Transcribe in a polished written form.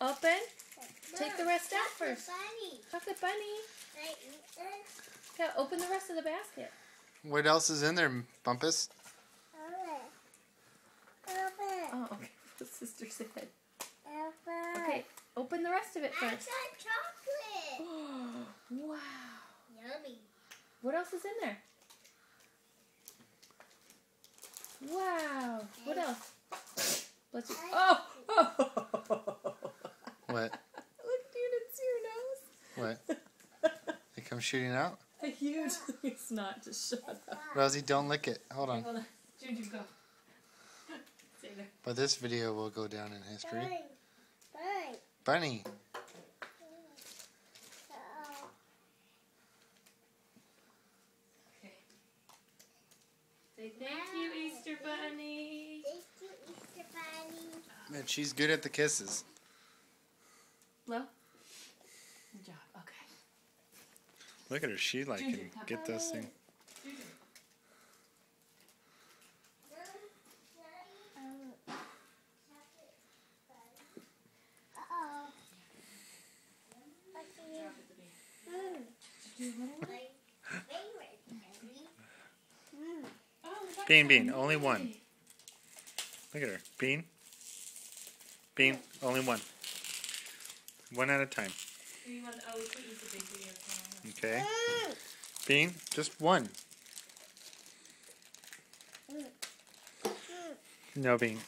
Open? Take the rest out first. Chocolate bunny. Yeah, open the rest of the basket. What else is in there, Bumpus? Oh, okay. The sister said. Okay, open the rest of it first. I said chocolate. Wow. Yummy. What else is in there? Wow. What else? Let's see. Oh! What? Look, dude, it's your nose. What? They come shooting out? A huge. It's not. Just shut up. Rosie, don't lick it. Hold on. Hold on. Juju, go. Stay there. But this video will go down in history. Bye. Bunny. Okay. Say thank you, Easter Bunny. Thank you, Easter Bunny. Man, she's good at the kisses. Hello? Good job. Okay. Look at her. She like Juju, can come get those things. Juju. Bean, only one. Look at her. Bean. Only one. One at a time. Okay. Bean, just one. No, Bean.